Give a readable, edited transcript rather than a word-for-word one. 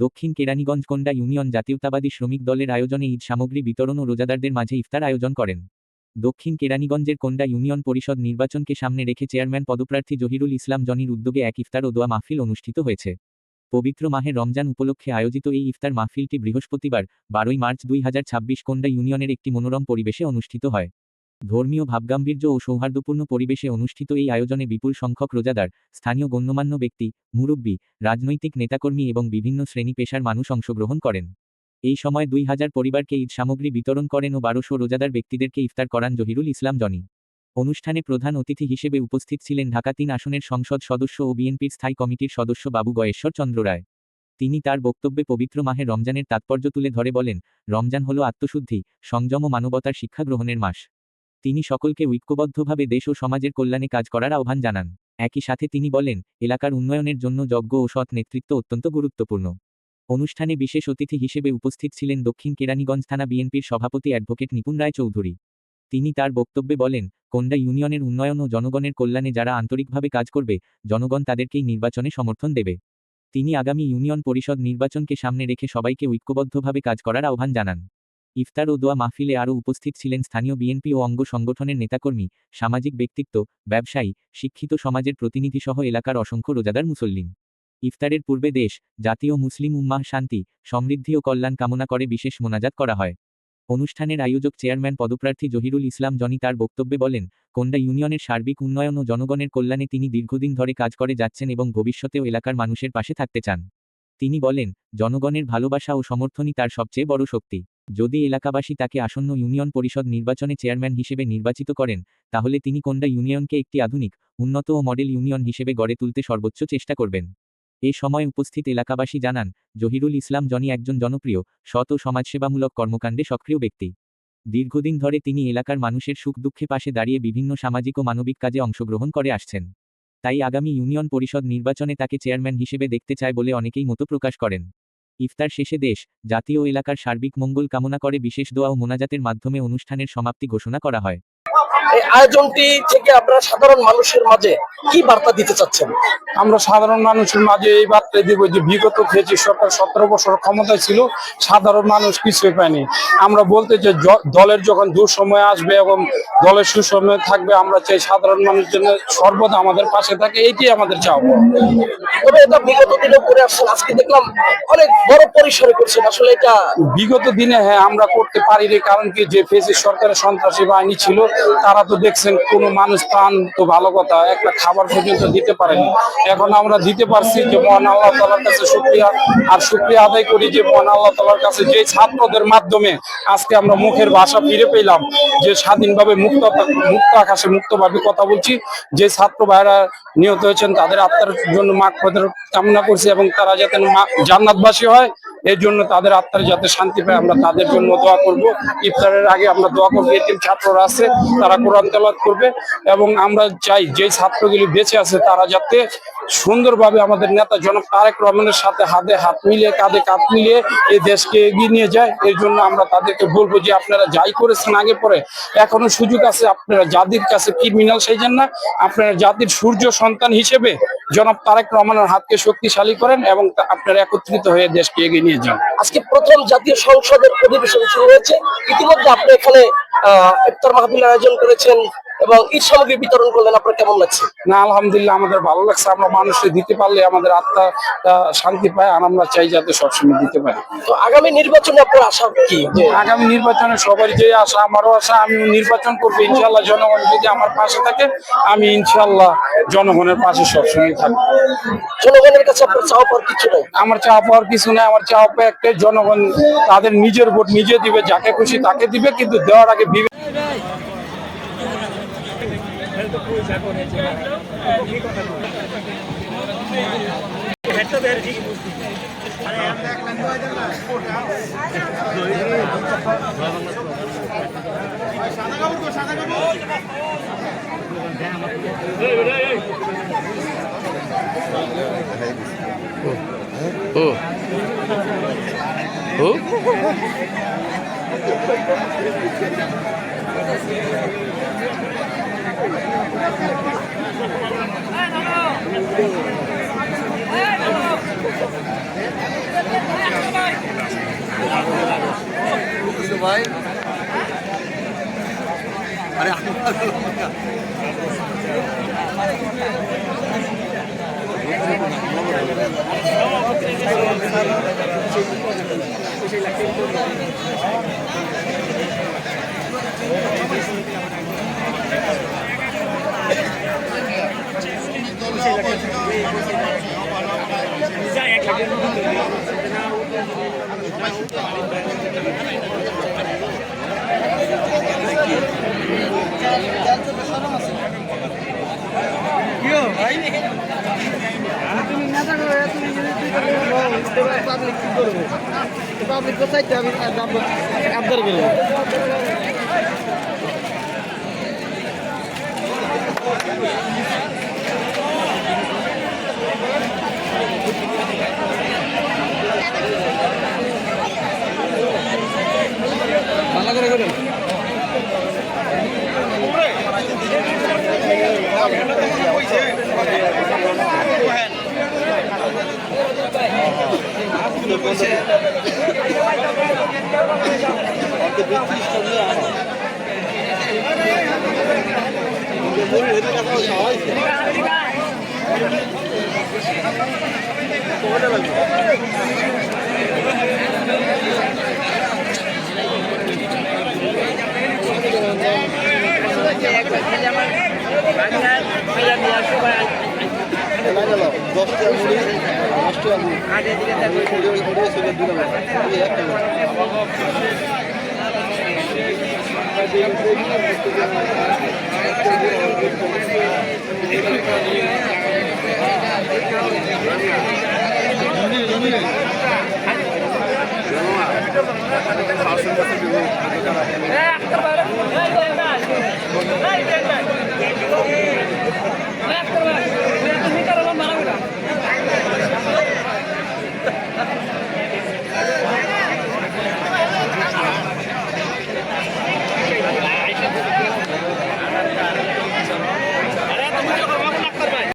দক্ষিণ কেরানীগঞ্জ কোন্ডা ইউনিয়ন জাতীয়তাবাদী শ্রমিক দলের আয়োজনে ঈদ সামগ্রী বিতরণ ও রোজাদারদের মাঝে ইফতার আয়োজন করেন। দক্ষিণ কেরানীগঞ্জের কোন্ডা ইউনিয়ন পরিষদ নির্বাচনকে সামনে রেখে চেয়ারম্যান পদপ্রার্থী জহিরুল ইসলাম জনির উদ্যোগে এক ইফতার ও দোয়া মাহফিল অনুষ্ঠিত হয়েছে। পবিত্র মাহে রমজান উপলক্ষে আয়োজিত এই ইফতার মাহফিলটি বৃহস্পতিবার 12 মার্চ 2026 কোন্ডা ইউনিয়নের একটি মনোরম পরিবেশে অনুষ্ঠিত হয়। ধর্মীয় ভাবগাম্ভীর্য ও সৌহার্দ্যপূর্ণ পরিবেশে অনুষ্ঠিত এই আয়োজনে বিপুল সংখ্যক রোজাদার, স্থানীয় গণ্যমান্য ব্যক্তি, মুরব্বী, রাজনৈতিক নেতাকর্মী এবং বিভিন্ন শ্রেণী পেশার মানুষ অংশগ্রহণ করেন। এই সময় 2000 পরিবারকে ঈদ সামগ্রী বিতরণ করেন ও 1200 রোজাদার ব্যক্তিদেরকে ইফতার করান জহিরুল ইসলাম জনি। অনুষ্ঠানে প্রধান অতিথি হিসেবে উপস্থিত ছিলেন ঢাকা 3 আসনের সংসদ সদস্য ও বিএনপির স্থায়ী কমিটির সদস্য বাবু গয়েশ্বর চন্দ্র রায়। তিনি তার বক্তব্যে পবিত্র মাহে রমজানের তাৎপর্য তুলে ধরে বলেন, রমজান হল আত্মশুদ্ধি, সংযম ও মানবতার শিক্ষা গ্রহণের মাস। তিনি সকলকে ঐক্যবদ্ধভাবে দেশ ও সমাজের কল্যাণে কাজ করার আহ্বান জানান। একই সাথে তিনি বলেন, এলাকার উন্নয়নের জন্য যোগ্য ও সৎ নেতৃত্ব অত্যন্ত গুরুত্বপূর্ণ। অনুষ্ঠানে বিশেষ অতিথি হিসেবে উপস্থিত ছিলেন দক্ষিণ কেরানীগঞ্জ থানা বিএনপির সভাপতি অ্যাডভোকেট নিপুণ রায় চৌধুরী। তিনি তার বক্তব্যে বলেন, কোন্ডা ইউনিয়নের উন্নয়ন ও জনগণের কল্যাণে যারা আন্তরিকভাবে কাজ করবে, জনগণ তাদেরকেই নির্বাচনে সমর্থন দেবে। তিনি আগামী ইউনিয়ন পরিষদ নির্বাচনকে সামনে রেখে সবাইকে ঐক্যবদ্ধভাবে কাজ করার আহ্বান জানান। ইফতার ও দোয়া মাহফিলে আরও উপস্থিত ছিলেন স্থানীয় বিএনপি ও অঙ্গ সংগঠনের নেতাকর্মী, সামাজিক ব্যক্তিত্ব, ব্যবসায়ী, শিক্ষিত সমাজের প্রতিনিধিসহ এলাকার অসংখ্য রোজাদার মুসল্লিন। ইফতারের পূর্বে দেশ, জাতীয় মুসলিম উম্মাহ শান্তি, সমৃদ্ধি ও কল্যাণ কামনা করে বিশেষ মোনাজাত করা হয়। অনুষ্ঠানের আয়োজক চেয়ারম্যান পদপ্রার্থী জহিরুল ইসলাম জনি তার বক্তব্যে বলেন, কোন্ডা ইউনিয়নের সার্বিক উন্নয়ন ও জনগণের কল্যাণে তিনি দীর্ঘদিন ধরে কাজ করে যাচ্ছেন এবং ভবিষ্যতেও এলাকার মানুষের পাশে থাকতে চান। তিনি বলেন, জনগণের ভালোবাসা ও সমর্থনই তার সবচেয়ে বড় শক্তি। যদি এলাকাবাসী তাকে আসন্ন ইউনিয়ন পরিষদ নির্বাচনে চেয়ারম্যান হিসেবে নির্বাচিত করেন, তাহলে তিনি কোন্ডা ইউনিয়নকে একটি আধুনিক, উন্নত ও মডেল ইউনিয়ন হিসেবে গড়ে তুলতে সর্বোচ্চ চেষ্টা করবেন। এ সময় উপস্থিত এলাকাবাসী জানান, জহিরুল ইসলাম জনি একজন জনপ্রিয়, সৎ ও সমাজসেবামূলক কর্মকাণ্ডে সক্রিয় ব্যক্তি। দীর্ঘদিন ধরে তিনি এলাকার মানুষের সুখ দুঃখে পাশে দাঁড়িয়ে বিভিন্ন সামাজিক ও মানবিক কাজে অংশগ্রহণ করে আসছেন। তাই আগামী ইউনিয়ন পরিষদ নির্বাচনে তাকে চেয়ারম্যান হিসেবে দেখতে চায় বলে অনেকেই মত প্রকাশ করেন। ইফতার শেষে দেশ, জাতীয় ও এলাকার সার্বিক মঙ্গল কামনা করে বিশেষ দোয়া ও মোনাজাতের মাধ্যমে অনুষ্ঠানের সমাপ্তি ঘোষণা করা হয়। এই আয়োজনটি থেকে আপনারা সাধারণ মানুষের মাঝে কি বার্তা দিতে চাচ্ছেন? আমরা সাধারণ মানুষের মাঝে এই বার্তা দিব যে বিগত ফেসিস্ট সরকার 17 বছর ক্ষমতায় ছিল, সাধারণ মানুষ কিছুই পায়নি। আমরা বলতে যে দলের যখন দুঃসময় আসবে এবং দলের সুসময় থাকবে, আমরা চাই সাধারণ মানুষের জন্য সর্বদা আমাদের পাশে থাকে, এইটাই আমাদের চাওয়া। তবে এটা বিগত দিনেও করে আসছেন, আজকে দেখলাম অনেক বড় পরিসরে করছেন। আসলে এটা বিগত দিনে হ্যাঁ আমরা করতে পারিনি, কারণ কি যে ফেসিস্ট সরকারের সন্ত্রাসী বাহিনী ছিল, তারা তো দেখছেন কোনো মানুষ পান তো ভালো কথা, একটা খাবার পর্যন্ত দিতে পারেনি। এখন আমরা দিতে পারছি, যে মহান আল্লাহ তাআলার কাছে শুকরিয়া, আর শুকরিয়া আদায় করি যে মহান আল্লাহ তাআলার কাছে যে ছাত্রদের মাধ্যমে আজকে আমরা মুখের ভাষা ফিরে পেলাম, যে স্বাধীনভাবে মুক্ত আকাশে মুক্তভাবে কথা বলছি। যে ছাত্র ভাইরা নিহত হয়েছেন তাদের আত্মার জন্য মাগফিরাতের কামনা করছি এবং তারা যাতে জান্নাতবাসী হয়, এই জন্য তাদের আত্মার যাতে শান্তি পায়, আমরা তাদের জন্য দোয়া করব। ইফতারের আগে আমরা দোয়া করবো, এতিম ছাত্ররা আছে তারা কোরআন তেলাওয়াত করবে, এবং আমরা চাই যে ছাত্রগুলি বেঁচে আছে তারা যাতে সুন্দরভাবে আমাদের নেতা জনাব তারেক রহমানের সাথে হাতে হাত মিলিয়ে, কাঁধে কাঁধ মিলিয়ে এই দেশকে এগিয়ে নিয়ে যায়। এর জন্য আমরা তাদেরকে বলবো যে আপনারা যাই করেছেন আগে পরে, এখনো সুযোগ আছে। আপনারা জাতির কাছে ক্রিমিনাল সেজেন না, আপনারা জাতির সূর্য সন্তান হিসেবে জনাব তারেক রহমানের হাতকে শক্তিশালী করেন এবং আপনারা একত্রিত হয়ে দেশকে এগিয়ে নিয়ে যান। আজকে প্রথম জাতীয় সংসদের অধিবেশন শুরু হয়েছে, ইতিমধ্যে আপনি এখানে ইফতার মাহফিলের আয়োজন করেছেন এবং ঈদ সামগ্রী বিতরণ করলেন, আপনার কেমন লাগছে? না, আলহামদুলিল্লাহ আমাদের ভালো লাগছে। আমরা মানুষকে দিতে পারলে আমাদের আত্মা শান্তি পায়, আর আমরা চাই যাতে সবসময় দিতে পারি। তো আগামী নির্বাচনে আপনার আশা কি? আগামী নির্বাচনে সবার যে আশা, আমারও আশা, আমি নির্বাচন করবো ইনশাল্লাহ। জনগণ যদি আমার পাশে থাকে, আমি ইনশাল্লাহ জনগণের পাশে সবসময় থাকবো। জনগণের কাছে আপনার চাওয়া পাওয়ার কিছু নেই? আমার চাওয়া পাওয়ার কিছু নেই। আমার চাওয়া পাওয়া একটাই, জনগণ তাদের নিজের ভোট নিজে দিবে, যাকে খুশি তাকে দিবে, কিন্তু দেওয়ার আগে ভাই আরে পাবলিক কোথায় আমি আবদার করবো ভালো করে করুন জমি